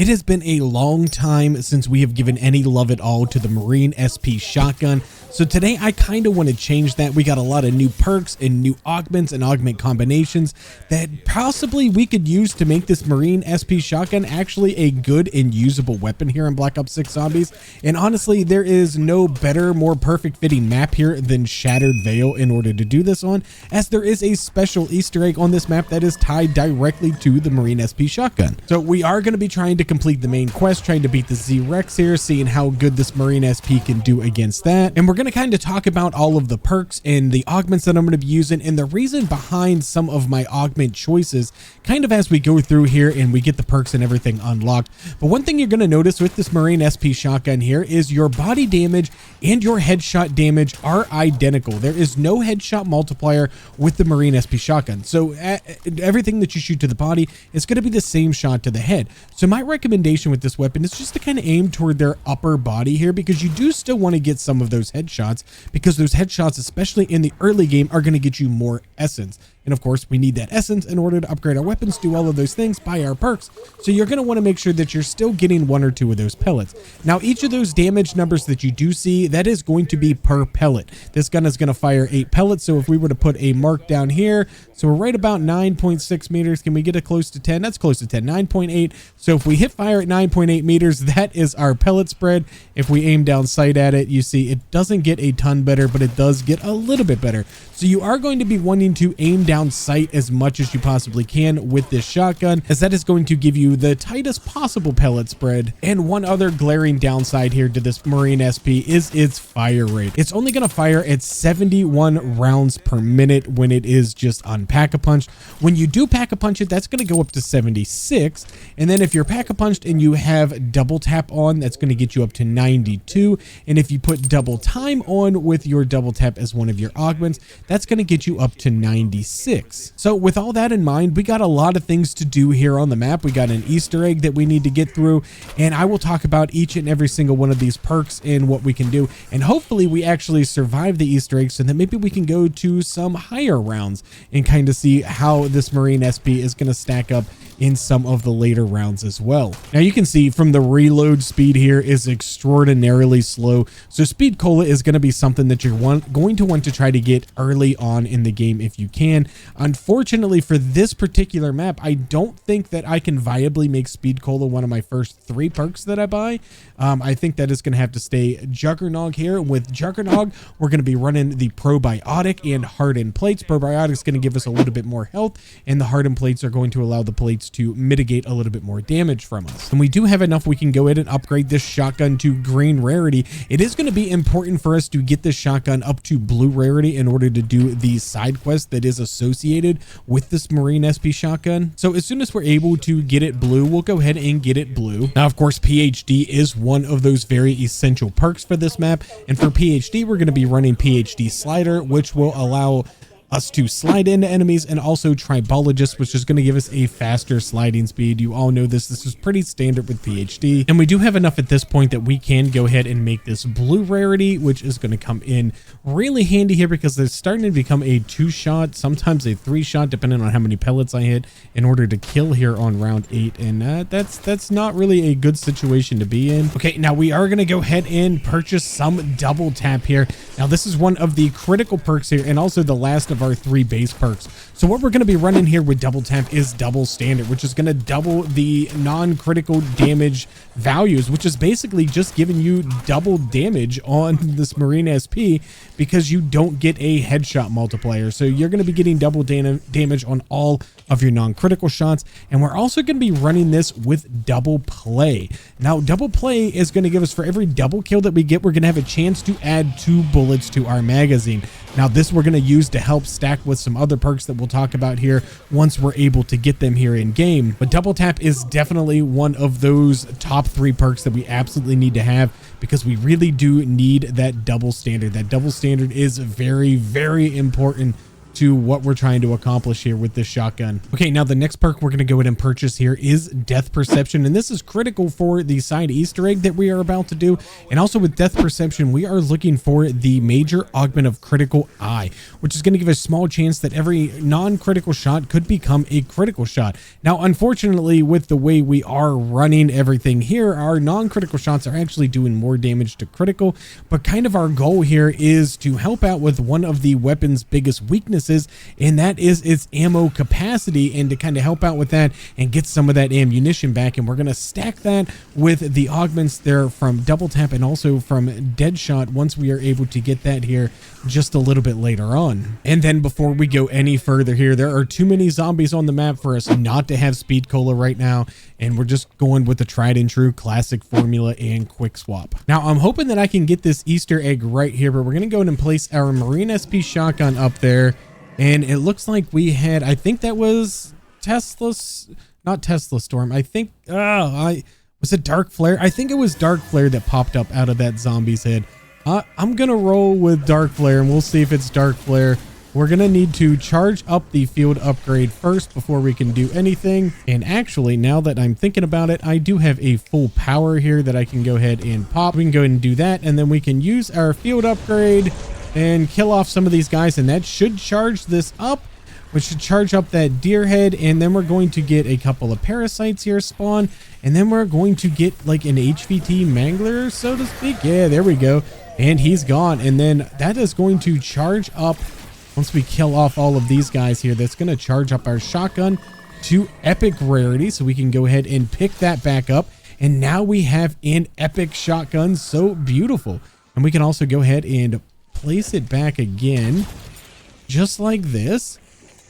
It has been a long time since we have given any love at all to the Marine SP shotgun. So today I kind of want to change that. We got a lot of new perks and new augments and augment combinations that possibly we could use to make this Marine SP shotgun actually a good and usable weapon here in Black Ops 6 Zombies. And honestly, there is no better, more perfect fitting map here than Shattered Vale in order to do this on, as there is a special Easter egg on this map that is tied directly to the Marine SP shotgun. So we are going to be trying to complete the main quest, trying to beat the Z-Rex here, seeing how good this Marine SP can do against that. And we're going to kind of talk about all of the perks and the augments that I'm going to be using and the reason behind some of my augment choices kind of as we go through here and we get the perks and everything unlocked. But one thing you're going to notice with this Marine SP shotgun here is your body damage and your headshot damage are identical. There is no headshot multiplier with the Marine SP shotgun. So everything that you shoot to the body is going to be the same shot to the head. So my recommendation with this weapon is just to kind of aim toward their upper body here, because you do still want to get some of those headshots, because those headshots, especially in the early game, are going to get you more essence. And of course, we need that essence in order to upgrade our weapons, do all of those things, buy our perks. So you're going to want to make sure that you're still getting one or two of those pellets. Now, each of those damage numbers that you do see, that is going to be per pellet. This gun is going to fire 8 pellets. So if we were to put a mark down here, so we're right about 9.6 meters. Can we get it close to 10? That's close to 10, 9.8. So if we hit fire at 9.8 meters, that is our pellet spread. If we aim down sight at it, you see it doesn't get a ton better, but it does get a little bit better. So you are going to be wanting to aim down sight as much as you possibly can with this shotgun, as that is going to give you the tightest possible pellet spread. And one other glaring downside here to this Marine SP is its fire rate. It's only going to fire at 71 rounds per minute when it is just on pack-a-punch. When you do pack-a-punch it, that's going to go up to 76. And then if you're pack-a-punched and you have double tap on, that's going to get you up to 92. And if you put double time on with your double tap as one of your augments, that's going to get you up to 96. So with all that in mind, we got a lot of things to do here on the map. We got an Easter egg that we need to get through, and I will talk about each and every single one of these perks and what we can do. And hopefully we actually survive the Easter egg so that maybe we can go to some higher rounds and kind of see how this Marine SP is going to stack up in some of the later rounds as well. Now you can see from the reload speed here is extraordinarily slow. So speed cola is going to be something that you're going to want to try to get early on in the game if you can. Unfortunately for this particular map, I don't think that I can viably make speed cola one of my first 3 perks that I buy. I think that is going to have to stay Juggernog here. With Juggernog, we're going to be running the probiotic and hardened plates. Probiotic is going to give us a little bit more health, and the hardened plates are going to allow the plates to mitigate a little bit more damage from us. And we do have enough. We can go ahead and upgrade this shotgun to green rarity. It is going to be important for us to get this shotgun up to blue rarity in order to do the side quest that is associated with this Marine SP shotgun. So as soon as we're able to get it blue, we'll go ahead and get it blue. Now, of course, PhD is one of those very essential perks for this map. And for PhD, we're going to be running PhD slider, which will allow us to slide into enemies, and also Tribologist, which is going to give us a faster sliding speed. You all know this. This is pretty standard with PhD. And we do have enough at this point that we can go ahead and make this blue rarity, which is going to come in really handy here because it's starting to become a 2-shot, sometimes a 3-shot, depending on how many pellets I hit in order to kill here on round 8. And that's not really a good situation to be in. Okay, now we are going to go ahead and purchase some double tap here. Now this is one of the critical perks here, and also the last of our 3 base perks. So what we're going to be running here with double tap is double standard, which is going to double the non-critical damage values, which is basically just giving you double damage on this Marine SP because you don't get a headshot multiplier. So you're going to be getting double damage on all of your non-critical shots. And we're also going to be running this with double play. Now, double play is going to give us, for every double kill that we get, we're going to have a chance to add 2 bullets to our magazine. Now this we're going to use to help stack with some other perks that we'll talk about here once we're able to get them here in game. But double tap is definitely one of those top 3 perks that we absolutely need to have, because we really do need that double standard. That double standard is very, very important to what we're trying to accomplish here with this shotgun. Okay, now the next perk we're going to go ahead and purchase here is Death Perception, and this is critical for the side Easter egg that we are about to do. And also with Death Perception, we are looking for the major augment of Critical Eye, which is going to give a small chance that every non-critical shot could become a critical shot. Now, unfortunately, with the way we are running everything here, our non-critical shots are actually doing more damage to critical, but kind of our goal here is to help out with one of the weapon's biggest weaknesses, and that is its ammo capacity, and to kind of help out with that and get some of that ammunition back. And we're going to stack that with the augments there from Double Tap and also from Deadshot once we are able to get that here just a little bit later on. And then before we go any further here, there are too many zombies on the map for us not to have Speed Cola right now, and we're just going with the tried and true classic formula and quick swap. Now I'm hoping that I can get this Easter egg right here, but we're going to go ahead and place our Marine SP shotgun up there. And it looks like we had, I think that was not Tesla Storm. I think, was it Dark Flare? I think it was Dark Flare that popped up out of that zombie's head. I'm going to roll with Dark Flare, and we'll see if it's Dark Flare. We're going to need to charge up the field upgrade first before we can do anything. And actually, now that I'm thinking about it, I do have a full power here that I can go ahead and pop. We can go ahead and do that, and then we can use our field upgrade and kill off some of these guys, and that should charge this up, which should charge up that deer head. And then we're going to get a couple of parasites here spawn, and then we're going to get like an HVT mangler, so to speak. Yeah, there we go, and he's gone. And then that is going to charge up, once we kill off all of these guys here, that's going to charge up our shotgun to epic rarity, so we can go ahead and pick that back up. And now we have an epic shotgun. So beautiful. And we can also go ahead and place it back again, just like this.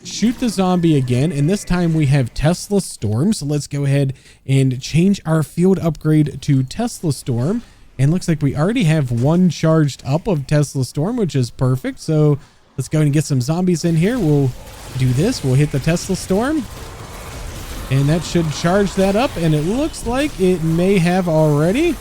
Shoot the zombie again, and this time we have Tesla Storm. So let's go ahead and change our field upgrade to Tesla Storm. And looks like we already have one charged up of Tesla Storm, which is perfect. So let's go ahead and get some zombies in here. We'll do this. We'll hit the Tesla Storm, and that should charge that up. And it looks like it may have already.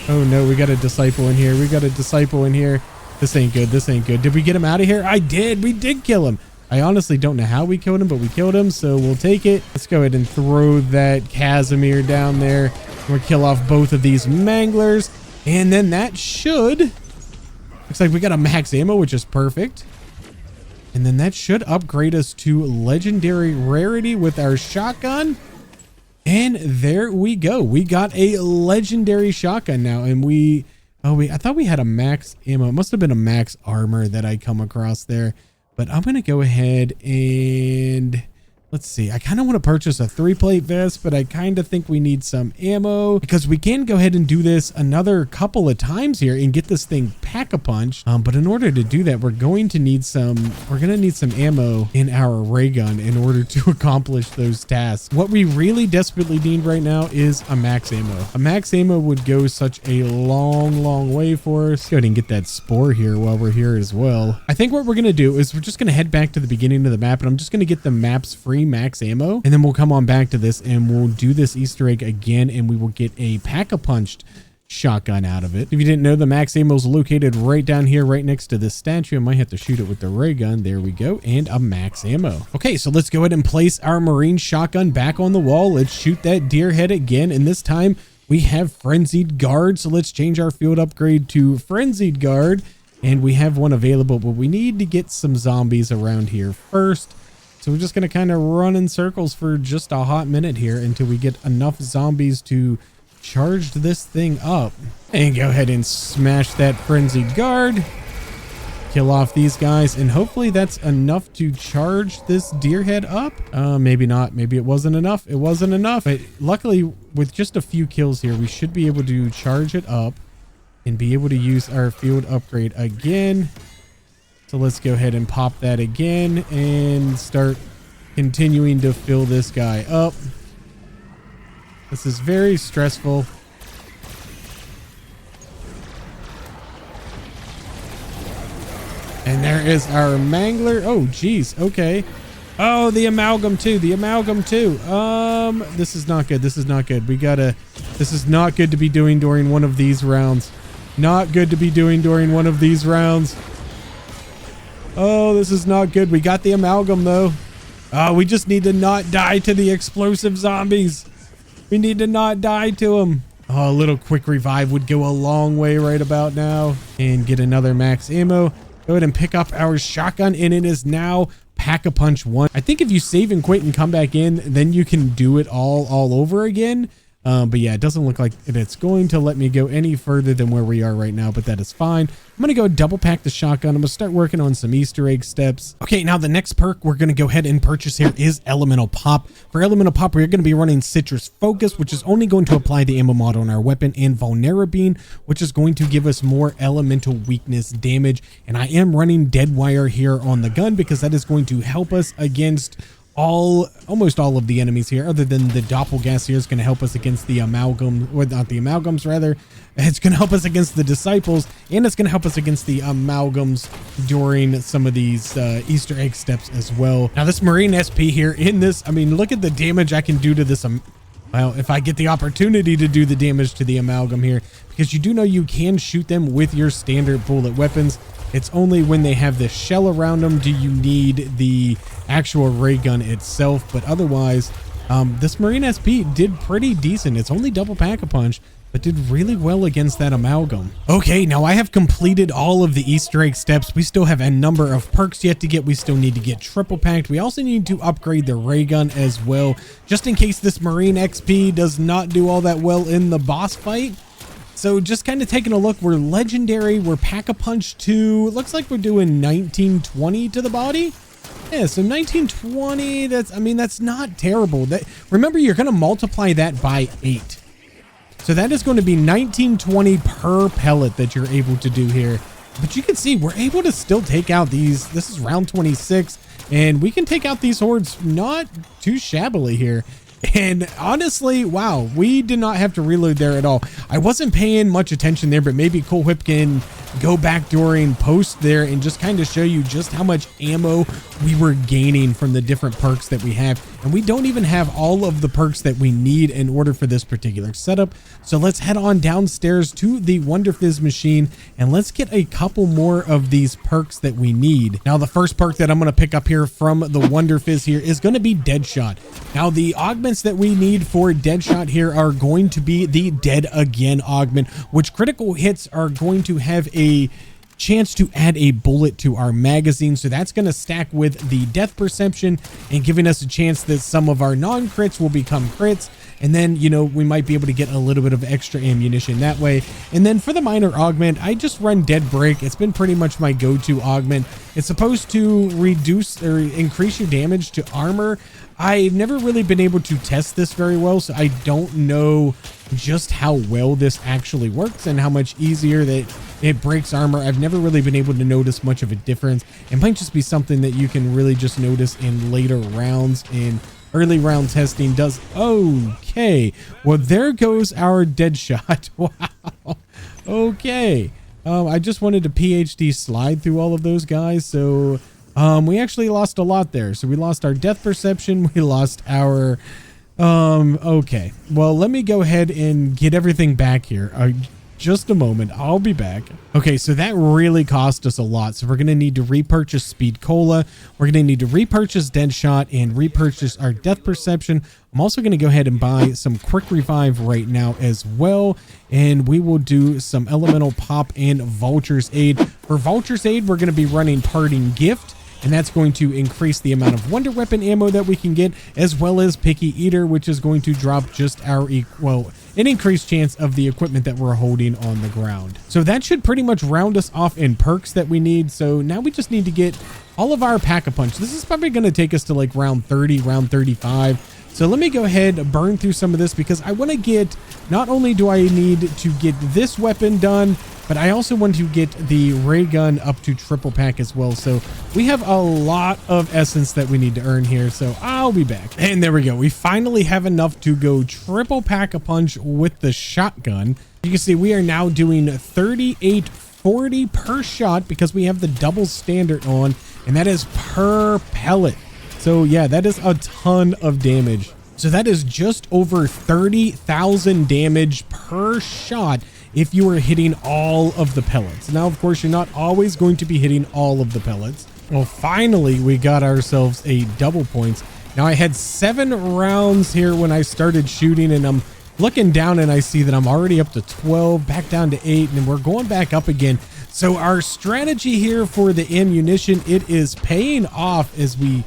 Oh no, we got a disciple in here. We got a disciple in here. This ain't good. This ain't good. Did we get him out of here? I did. We did kill him. I honestly don't know how we killed him, but we killed him, so we'll take it. Let's go ahead and throw that Casimir down there. We'll kill off both of these manglers, and then that should... Looks like we got a max ammo, which is perfect. And then that should upgrade us to legendary rarity with our shotgun. And there we go. We got a legendary shotgun now, and I thought we had a max ammo. It must have been a max armor that I come across there. But I'm going to go ahead and let's see. I kind of want to purchase a 3-plate vest, but I kind of think we need some ammo, because we can go ahead and do this another couple of times here and get this thing pack-a-punch. But in order to do that, we're going to need some ammo in our ray gun in order to accomplish those tasks. What we really desperately need right now is a max ammo. A max ammo would go such a long way for us. Go ahead and get that spore here while we're here as well. I think what we're going to do is we're just going to head back to the beginning of the map, and I'm just going to get the map's free max ammo, and then we'll come on back to this and we'll do this Easter egg again, and we will get a pack-a-punched shotgun out of it. If you didn't know, the max ammo is located right down here, right next to this statue. I might have to shoot it with the ray gun. There we go, and a max ammo. Okay, so let's go ahead and place our Marine shotgun back on the wall. Let's shoot that deer head again, and this time we have Frenzied Guard. So let's change our field upgrade to Frenzied Guard, and we have one available, but we need to get some zombies around here first. So we're just going to kind of run in circles for just a hot minute here until we get enough zombies to charge this thing up. And go ahead and smash that Frenzied Guard. Kill off these guys, and hopefully that's enough to charge this deer head up. Maybe not. Maybe it wasn't enough. It wasn't enough. But luckily, with just a few kills here, we should be able to charge it up and be able to use our field upgrade again. So let's go ahead and pop that again and start continuing to fill this guy up. This is very stressful. And there is our mangler. Oh, geez. Okay. Oh, the amalgam too. The amalgam too. This is not good. This is not good. This is not good to be doing during one of these rounds. Not good to be doing during one of these rounds. Oh, this is not good. We got the amalgam though. We just need to not die to the explosive zombies. We need to not die to them. Oh, a little quick revive would go a long way right about now. And get another max ammo. Go ahead and pick up our shotgun, and it is now Pack-a-Punch 1. I think if you save and quit and come back in, then you can do it all over again. But yeah, it doesn't look like it's going to let me go any further than where we are right now, but that is fine. I'm going to go double pack the shotgun. I'm going to start working on some Easter egg steps. Okay, now the next perk we're going to go ahead and purchase here is Elemental Pop. For Elemental Pop, we're going to be running Citrus Focus, which is only going to apply the ammo mod on our weapon, and Vulnerabine, which is going to give us more elemental weakness damage. And I am running Dead Wire here on the gun because that is going to help us against almost all of the enemies here, other than the Doppelgas here is going to help us against the amalgam, or not the amalgams rather. It's going to help us against the disciples, and it's going to help us against the amalgams during some of these Easter egg steps as well. Now this Marine SP here in this, I mean, look at the damage I can do to this. Well, if I get the opportunity to do the damage to the amalgam here, because you do know you can shoot them with your standard bullet weapons. It's only when they have the shell around them do you need the actual ray gun itself. But otherwise, this Marine SP did pretty decent. It's only double Pack-a-Punch, but did really well against that amalgam. Okay, now I have completed all of the Easter egg steps. We still have a number of perks yet to get. We still need to get triple packed. We also need to upgrade the ray gun as well, just in case this Marine XP does not do all that well in the boss fight. So just kind of taking a look, we're legendary, we're Pack-a-Punch 2. It looks like we're doing 1920 to the body. Yeah, so 1920, that's not terrible. Remember, you're going to multiply that by 8. So that is going to be 1920 per pellet that you're able to do here. But you can see we're able to still take out these. This is round 26, and we can take out these hordes not too shabbily here. And honestly, wow, we did not have to reload there at all. I wasn't paying much attention there, but maybe Cool Whip can go back during post there and just kind of show you just how much ammo we were gaining from the different perks that we have. And we don't even have all of the perks that we need in order for this particular setup. So let's head on downstairs to the Wonder Fizz machine and let's get a couple more of these perks that we need. Now, the first perk that I'm going to pick up here from the Wonder Fizz here is going to be Deadshot. Now, the augments that we need for Deadshot here are going to be the Dead Again augment, which critical hits are going to have a chance to add a bullet to our magazine. So that's going to stack with the death perception and giving us a chance that some of our non-crits will become crits. And then, you know, we might be able to get a little bit of extra ammunition that way. And then for the minor augment, I just run Dead Break. It's been pretty much my go-to augment. It's supposed to reduce or increase your damage to armor. I've never really been able to test this very well, so I don't know just how well this actually works and how much easier that it breaks armor. I've never really been able to notice much of a difference. It might just be something that you can really just notice in later rounds, and early round testing does. Okay, well, there goes our Deadshot. Wow. Okay, I just wanted to PhD slide through all of those guys, so we actually lost a lot there. So we lost our death perception, we lost our okay, well, let me go ahead and get everything back here. Just a moment, I'll be back. Okay, so that really cost us a lot. So we're going to need to repurchase Speed Cola. We're going to need to repurchase Deadshot and repurchase our death perception. I'm also going to go ahead and buy some quick revive right now as well. And we will do some elemental pop and Vulture's Aid. For Vulture's Aid, we're going to be running Parting Gift, and that's going to increase the amount of wonder weapon ammo that we can get, as well as Picky Eater, which is going to drop just our an increased chance of the equipment that we're holding on the ground. So that should pretty much round us off in perks that we need. So now we just need to get all of our Pack-a-Punch. This is probably going to take us to like round 30, round 35. So let me go ahead and burn through some of this, because I want to get, not only do I need to get this weapon done, but I also want to get the ray gun up to triple pack as well. So we have a lot of essence that we need to earn here. So I'll be back. And there we go. We finally have enough to go triple Pack-a-Punch with the shotgun. You can see we are now doing 3840 per shot because we have the double standard on, and that is per pellet. So yeah, that is a ton of damage. So that is just over 30,000 damage per shot if you are hitting all of the pellets. Now, of course, you're not always going to be hitting all of the pellets, Well, finally, we got ourselves a double points. Now, I had 7 rounds here when I started shooting, and I'm looking down and I see that I'm already up to 12, back down to 8, and then we're going back up again. So our strategy here for the ammunition, it is paying off as we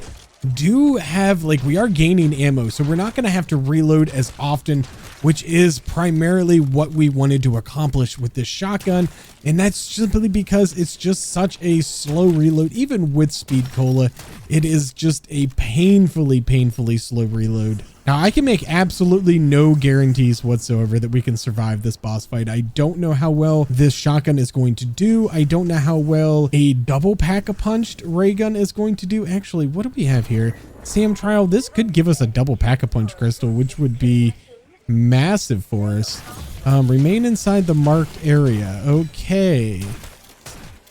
do have, like, we are gaining ammo. So we're not going to have to reload as often, which is primarily what we wanted to accomplish with this shotgun. And that's simply because it's just such a slow reload. Even with Speed Cola, it is just a painfully slow reload. Now, I can make absolutely no guarantees whatsoever that we can survive this boss fight. I don't know how well this shotgun is going to do. I don't know how well a double pack-a-punched ray gun is going to do. Actually, what do we have here? Sam Trial, this could give us a double pack-a-punch crystal, which would be massive for us. Remain inside the marked area. Okay.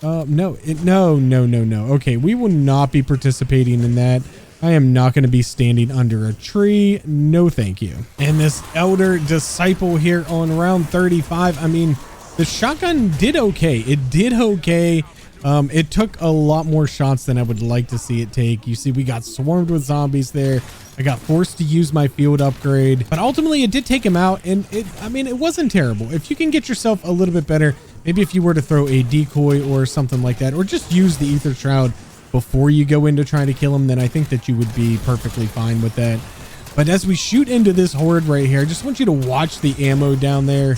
No. Okay, we will not be participating in that. I am not going to be standing under a tree. No, thank you. And this Elder Disciple here on round 35. I mean, the shotgun did okay. It did okay. It took a lot more shots than I would like to see it take. You see, we got swarmed with zombies there. I got forced to use my field upgrade, but ultimately it did take him out. And I mean, it wasn't terrible. If you can get yourself a little bit better, maybe if you were to throw a decoy or something like that, or just use the Ether Shroud before you go into trying to kill him, then I think that you would be perfectly fine with that. But as we shoot into this horde right here, I just want you to watch the ammo down there.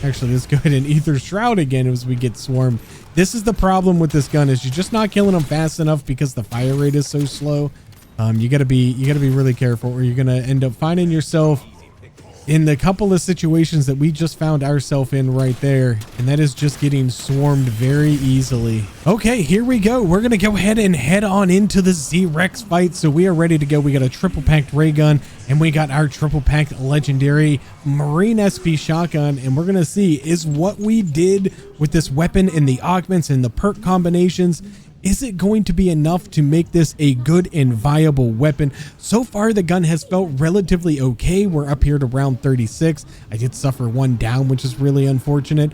Actually, let's go ahead and Ether Shroud again as we get swarmed. This is the problem with this gun, is you're just not killing them fast enough because the fire rate is so slow. You gotta be really careful, or you're gonna end up finding yourself in the couple of situations that we just found ourselves in right there, and that is just getting swarmed very easily. Okay, here we go. We're gonna go ahead and head on into the Z-Rex fight. So we are ready to go. We got a triple packed ray gun, and we got our triple packed legendary Marine SP shotgun, and we're gonna see, is what we did with this weapon and the augments and the perk combinations, is it going to be enough to make this a good and viable weapon? So far, the gun has felt relatively okay. We're up here to round 36. I did suffer 1 down, which is really unfortunate,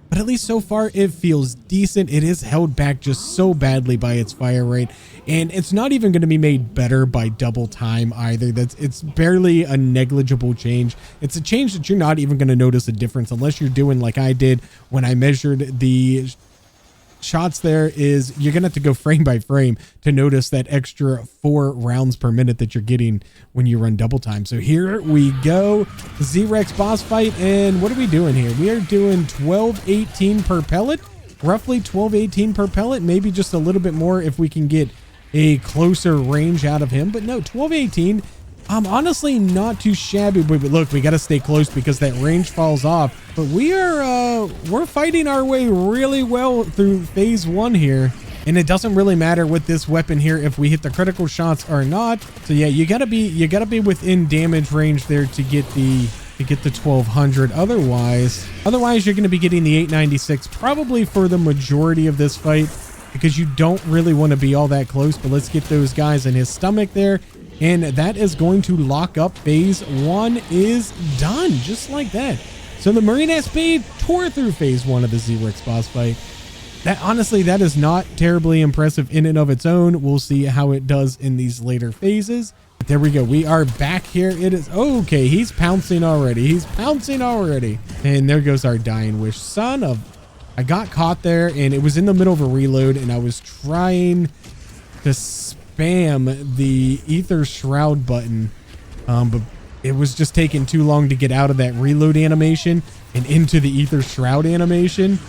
but at least so far it feels decent. It is held back just so badly by its fire rate, and it's not even going to be made better by double time either. It's barely a negligible change. It's a change that you're not even going to notice a difference unless you're doing like I did when I measured the shots. There is, you're gonna have to go frame by frame to notice that extra 4 rounds per minute that you're getting when you run double time. So here we go, Z-Rex boss fight, and what are we doing here? We are doing 1218 per pellet, roughly 1218 per pellet, maybe just a little bit more if we can get a closer range out of him. But no, 1218, honestly not too shabby. But look, we got to stay close because that range falls off. But we're fighting our way really well through phase 1 here, and it doesn't really matter with this weapon here if we hit the critical shots or not. So yeah, you gotta be within damage range there to get the 1200. Otherwise you're going to be getting the 896 probably for the majority of this fight, because you don't really want to be all that close. But let's get those guys in his stomach there, and that is going to lock up. Phase 1 is done just like that. So the Marine SP tore through phase 1 of the Z-Rex boss fight. That, honestly, that is not terribly impressive in and of its own. We'll see how it does in these later phases. But there we go. We are back here. It is okay. He's pouncing already. And there goes our dying wish. Son of, I got caught there, and it was in the middle of a reload, and I was trying to spam the Ether Shroud button, but it was just taking too long to get out of that reload animation and into the Ether Shroud animation.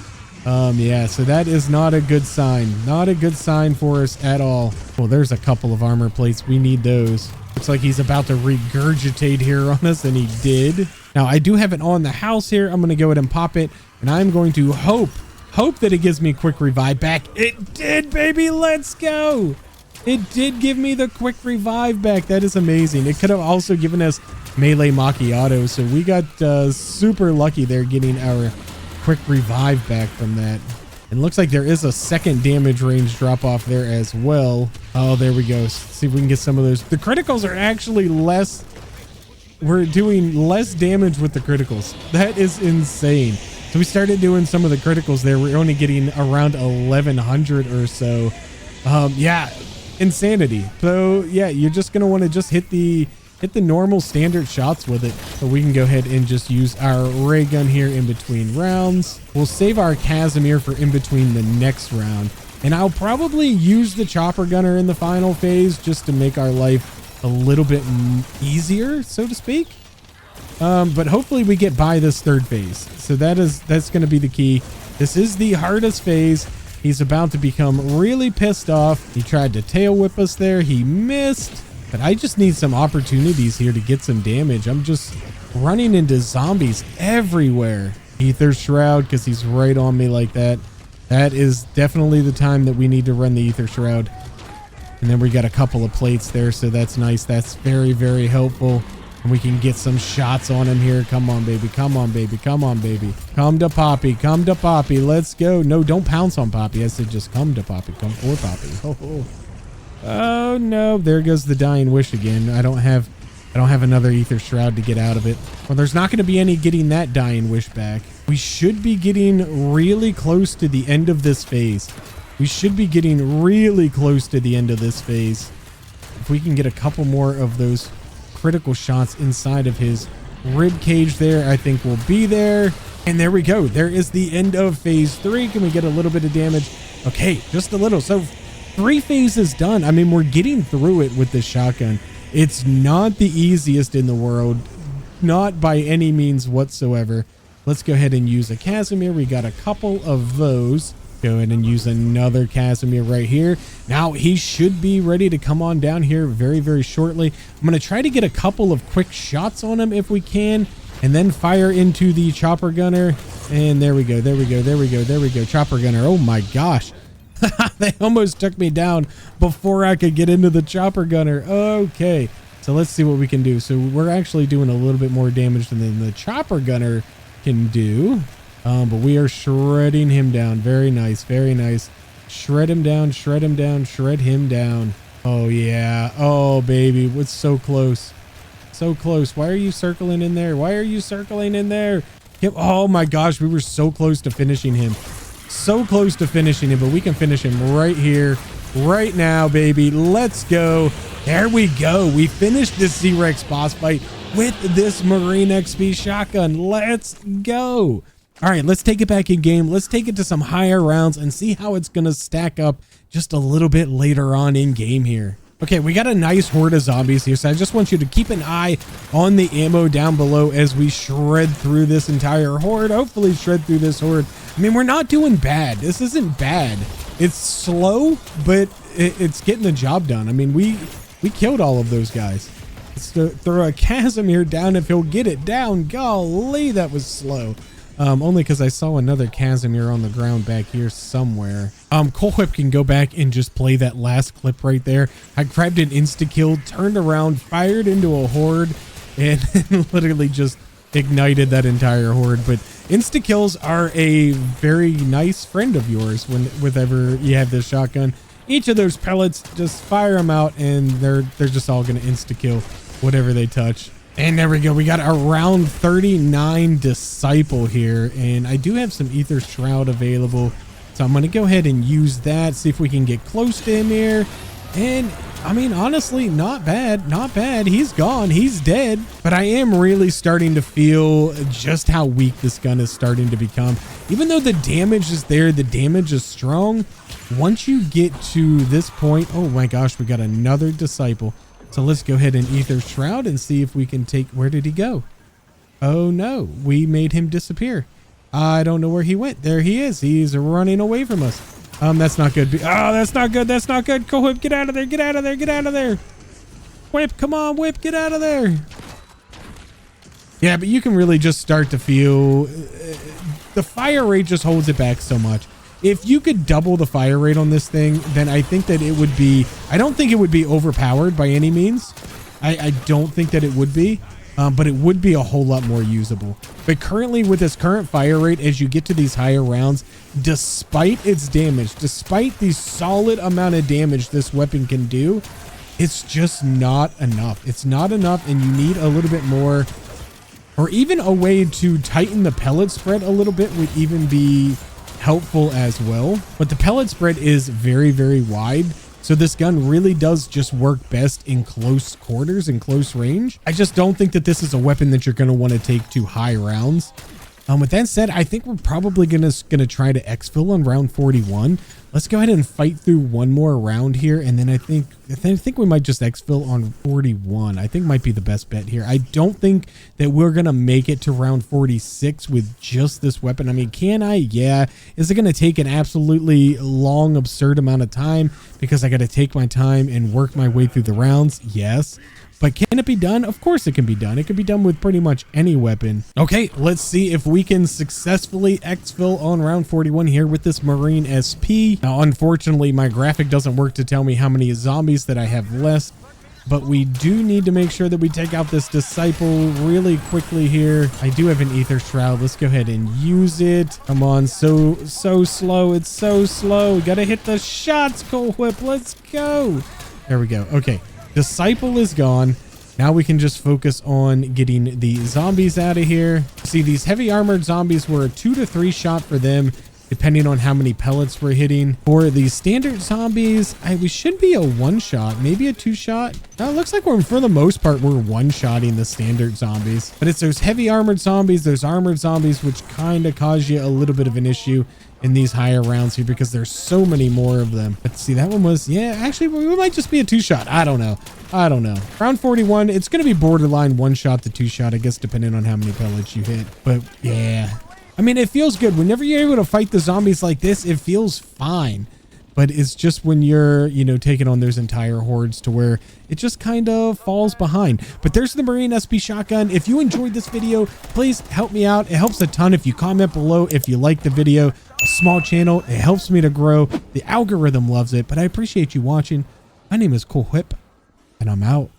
Yeah, so that is not a good sign. Not a good sign for us at all. Well, there's a couple of armor plates. We need those. Looks like he's about to regurgitate here on us, and he did. Now, I do have it on the house here. I'm going to go ahead and pop it, and I'm going to hope that it gives me a quick revive back. It did, baby. Let's go. It did give me the quick revive back. That is amazing. It could have also given us melee macchiato, so we got super lucky there getting our quick revive back from that. And looks like there is a second damage range drop off there as well. Oh, there we go. Let's see if we can get some of those. The criticals are actually less. We're doing less damage with the criticals. That is insane. So we started doing some of the criticals there. We're only getting around 1100 or so. Yeah, insanity. So yeah, you're just gonna want to just hit the normal standard shots with it. So we can go ahead and just use our ray gun here in between rounds. We'll save our Casimir for in between the next round. And I'll probably use the chopper gunner in the final phase just to make our life a little bit easier, so to speak. But hopefully we get by this third phase. So that's going to be the key. This is the hardest phase. He's about to become really pissed off. He tried to tail whip us there. He missed. But I just need some opportunities here to get some damage. I'm just running into zombies everywhere. Ether Shroud, because he's right on me like that. That is definitely the time that we need to run the Ether Shroud. And then we got a couple of plates there, so that's nice. That's very, very helpful. And we can get some shots on him here. Come on, baby. Come on, baby. Come on, baby. Come to Poppy. Come to Poppy. Let's go. No, don't pounce on Poppy. I said just come to Poppy. Come for Poppy. Oh no, there goes the dying wish again. I don't have another Ether Shroud to get out of it. Well, there's not going to be any getting that dying wish back. We should be getting really close to the end of this phase. We should be getting really close to the end of this phase. If we can get a couple more of those critical shots inside of his rib cage there, I think we'll be there. And there we go. There is the end of phase 3. Can we get a little bit of damage? Okay, just a little. So 3 phases done. I mean, we're getting through it with this shotgun. It's not the easiest in the world, not by any means whatsoever. Let's go ahead and use a Casimir. We got a couple of those. Go ahead and use another Casimir right here. Now he should be ready to come on down here very, very shortly. I'm going to try to get a couple of quick shots on him if we can, and then fire into the chopper gunner. And there we go. There we go. There we go. There we go. Chopper gunner. Oh my gosh. They almost took me down before I could get into the chopper gunner. Okay, so let's see what we can do. So we're actually doing a little bit more damage than the chopper gunner can do, but we are shredding him down. Very nice, very nice. Shred him down, shred him down, shred him down. Oh yeah, oh baby, it's so close, so close. Why are you circling in there? Why are you circling in there? Oh my gosh, we were so close to finishing him. So close to finishing him, but we can finish him right here, right now, baby. Let's go. There we go. We finished this Z-Rex boss fight with this Marine XP shotgun. Let's go. All right, let's take it back in game. Let's take it to some higher rounds and see how it's going to stack up just a little bit later on in game here. Okay, we got a nice horde of zombies here, so I just want you to keep an eye on the ammo down below as we shred through this entire horde. Hopefully shred through this horde. I mean, we're not doing bad. This isn't bad. It's slow, but it's getting the job done. I mean, we killed all of those guys. Let's throw a Casimir down if he'll get it down. Golly, that was slow. Only because I saw another Casimir on the ground back here somewhere. Cold Whip can go back and just play that last clip right there. I grabbed an insta-kill, turned around, fired into a horde, and literally just ignited that entire horde. But insta-kills are a very nice friend of yours whenever you have this shotgun. Each of those pellets, just fire them out, and they're just all going to insta-kill whatever they touch. And there we go. We got a round 39 Disciple here, and I do have some Ether Shroud available, so I'm going to go ahead and use that, see if we can get close to him here. And I mean, honestly, not bad, not bad. He's gone, he's dead. But I am really starting to feel just how weak this gun is starting to become. Even though the damage is there, the damage is strong. Once you get to this point, oh my gosh, we got another Disciple. So let's go ahead and Ether Shroud and see if we can take... Where did he go? Oh no, we made him disappear. I don't know where he went. There he is. He's running away from us. That's not good. Oh, that's not good. That's not good. Go Whip, get out of there. Get out of there. Get out of there. Whip, come on, Whip, get out of there. Yeah, but you can really just start to feel... the fire rate just holds it back so much. If you could double the fire rate on this thing, then I think that it would be... I don't think it would be overpowered by any means. I don't think that it would be. But it would be a whole lot more usable. But currently, with this current fire rate, as you get to these higher rounds, despite its damage, despite the solid amount of damage this weapon can do, it's just not enough. It's not enough, and you need a little bit more... Or even a way to tighten the pellet spread a little bit would even be helpful as well. But the pellet spread is very, very wide. So this gun really does just work best in close quarters and close range. I just don't think that this is a weapon that you're going to want to take to high rounds. With that said, I think we're probably gonna try to exfil on round 41. Let's go ahead and fight through one more round here, and then I think we might just exfil on 41. I think might be the best bet here. I don't think that we're gonna make it to round 46 with just this weapon. I mean, can I? Yeah. Is it gonna take an absolutely long, absurd amount of time because I gotta take my time and work my way through the rounds? Yes. But can it be done? Of course it can be done. It can be done with pretty much any weapon. Okay, let's see if we can successfully exfil on round 41 here with this Marine SP. Now, unfortunately, my graphic doesn't work to tell me how many zombies that I have left, but we do need to make sure that we take out this Disciple really quickly here. I do have an Ether Shroud. Let's go ahead and use it. Come on, so slow. It's so slow. We gotta hit the shots, Coal Whip. Let's go. There we go. Okay. Disciple is gone. Now we can just focus on getting the zombies out of here. See, these heavy armored zombies were a 2 to 3 shot for them, depending on how many pellets we're hitting. For these standard zombies, we should be a 1 shot, maybe a 2 shot. Now it looks like for the most part, we're 1-shotting the standard zombies. But it's those heavy armored zombies, those armored zombies, which kind of cause you a little bit of an issue in these higher rounds here because there's so many more of them. Let's see, that one was, yeah, actually we might just be a 2-shot. I don't know. Round 41, it's going to be borderline 1-shot to 2-shot, I guess, depending on how many pellets you hit. But yeah, I mean, it feels good. Whenever you're able to fight the zombies like this, it feels fine. But it's just when you're, taking on those entire hordes to where it just kind of falls behind. But there's the Marine SP shotgun. If you enjoyed this video, please help me out. It helps a ton if you comment below if you like the video. A small channel, it helps me to grow. The algorithm loves it, but I appreciate you watching. My name is Coal Whip, and I'm out.